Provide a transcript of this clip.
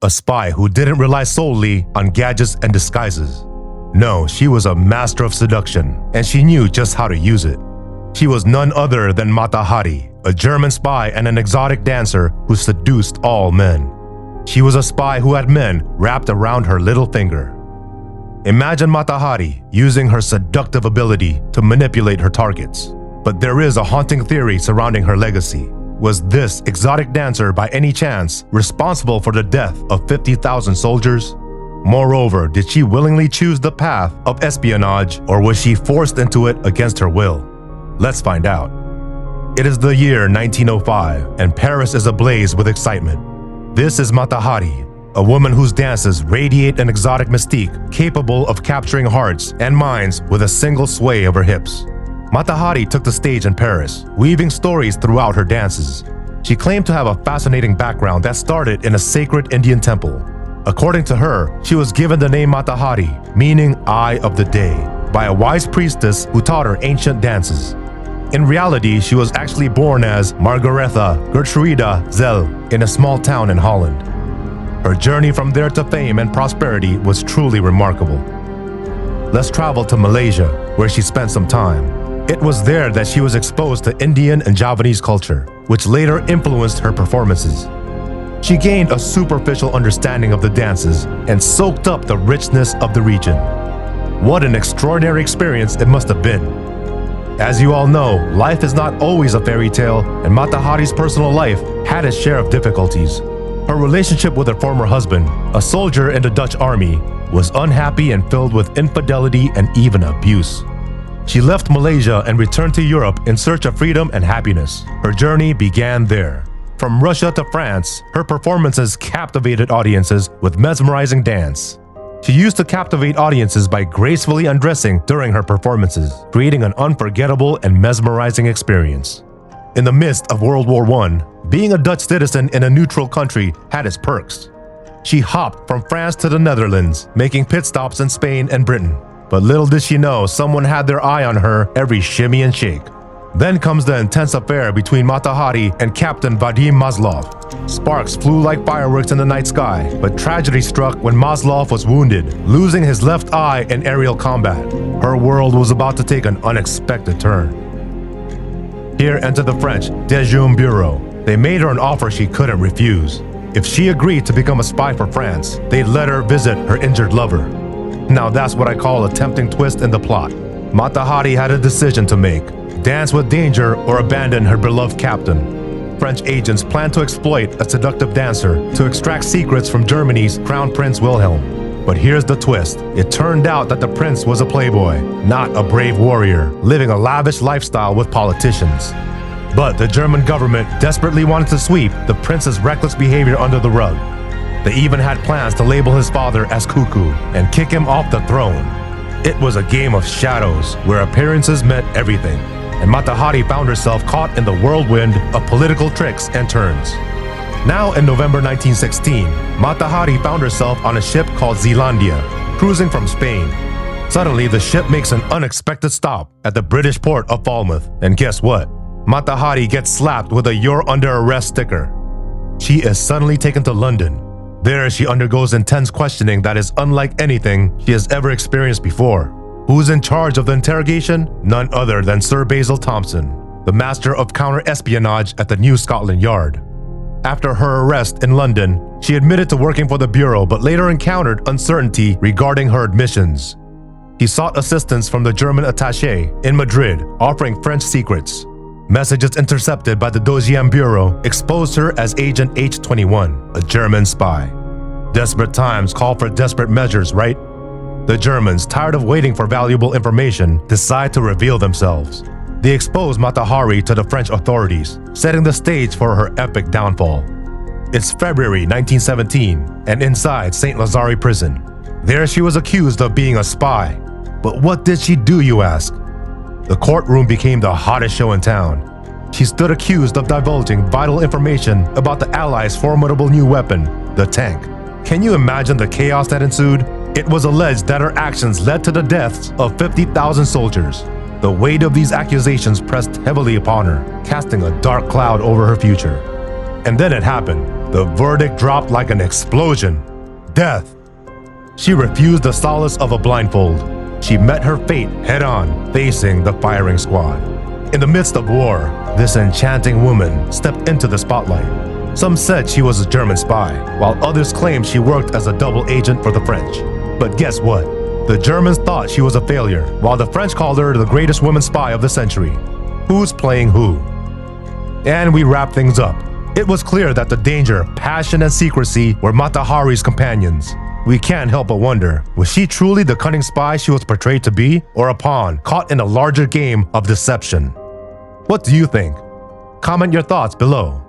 a spy who didn't rely solely on gadgets and disguises. No, she was a master of seduction, and she knew just how to use it. She was none other than Mata Hari, a German spy and an exotic dancer who seduced all men. She was a spy who had men wrapped around her little finger. Imagine Mata Hari using her seductive ability to manipulate her targets. But there is a haunting theory surrounding her legacy. Was this exotic dancer by any chance responsible for the death of 50,000 soldiers? Moreover, did she willingly choose the path of espionage, or was she forced into it against her will? Let's find out. It is the year 1905, and Paris is ablaze with excitement. This is Mata Hari, a woman whose dances radiate an exotic mystique capable of capturing hearts and minds with a single sway of her hips. Mata Hari took the stage in Paris, weaving stories throughout her dances. She claimed to have a fascinating background that started in a sacred Indian temple. According to her, she was given the name Mata Hari, meaning Eye of the Day, by a wise priestess who taught her ancient dances. In reality, she was actually born as Margaretha Gertruida Zell in a small town in Holland. Her journey from there to fame and prosperity was truly remarkable. Let's travel to Malaysia, where she spent some time. It was there that she was exposed to Indian and Javanese culture, which later influenced her performances. She gained a superficial understanding of the dances and soaked up the richness of the region. What an extraordinary experience it must have been. As you all know, life is not always a fairy tale, and Mata Hari's personal life had its share of difficulties. Her relationship with her former husband, a soldier in the Dutch army, was unhappy and filled with infidelity and even abuse. She left Malaysia and returned to Europe in search of freedom and happiness. Her journey began there. From Russia to France, her performances captivated audiences with mesmerizing dance. She used to captivate audiences by gracefully undressing during her performances, creating an unforgettable and mesmerizing experience. In the midst of World War I, being a Dutch citizen in a neutral country had its perks. She hopped from France to the Netherlands, making pit stops in Spain and Britain. But little did she know, someone had their eye on her every shimmy and shake. Then comes the intense affair between Mata Hari and Captain Vadim Maslov. Sparks flew like fireworks in the night sky, but tragedy struck when Maslov was wounded, losing his left eye in aerial combat. Her world was about to take an unexpected turn. Here entered the French Déjeuner Bureau. They made her an offer she couldn't refuse. If she agreed to become a spy for France, they'd let her visit her injured lover. Now that's what I call a tempting twist in the plot. Mata Hari had a decision to make: dance with danger or abandon her beloved captain. French agents planned to exploit a seductive dancer to extract secrets from Germany's Crown Prince Wilhelm. But here's the twist. It turned out that the prince was a playboy, not a brave warrior, living a lavish lifestyle with politicians. But the German government desperately wanted to sweep the prince's reckless behavior under the rug. They even had plans to label his father as cuckoo and kick him off the throne. It was a game of shadows where appearances meant everything, and Mata Hari found herself caught in the whirlwind of political tricks and turns. Now in November 1916, Mata Hari found herself on a ship called Zealandia, cruising from Spain. Suddenly, the ship makes an unexpected stop at the British port of Falmouth, and guess what? Mata Hari gets slapped with a "You're under arrest" sticker. She is suddenly taken to London. There, she undergoes intense questioning that is unlike anything she has ever experienced before. Who's in charge of the interrogation? None other than Sir Basil Thompson, the master of counter-espionage at the New Scotland Yard. After her arrest in London, she admitted to working for the Bureau but later encountered uncertainty regarding her admissions. He sought assistance from the German attaché in Madrid, offering French secrets. Messages intercepted by the Douzième Bureau exposed her as Agent H-21, a German spy. Desperate times call for desperate measures, right? The Germans, tired of waiting for valuable information, decide to reveal themselves. They expose Mata Hari to the French authorities, setting the stage for her epic downfall. It's February 1917, and inside St. Lazare prison. There she was accused of being a spy. But what did she do, you ask? The courtroom became the hottest show in town. She stood accused of divulging vital information about the Allies' formidable new weapon, the tank. Can you imagine the chaos that ensued? It was alleged that her actions led to the deaths of 50,000 soldiers. The weight of these accusations pressed heavily upon her, casting a dark cloud over her future. And then it happened. The verdict dropped like an explosion. Death. She refused the solace of a blindfold. She met her fate head-on, facing the firing squad. In the midst of war, this enchanting woman stepped into the spotlight. Some said she was a German spy, while others claimed she worked as a double agent for the French. But guess what? The Germans thought she was a failure, while the French called her the greatest woman spy of the century. Who's playing who? And we wrap things up. It was clear that the danger, passion, and secrecy were Mata Hari's companions. We can't help but wonder, was she truly the cunning spy she was portrayed to be, or a pawn caught in a larger game of deception? What do you think? Comment your thoughts below.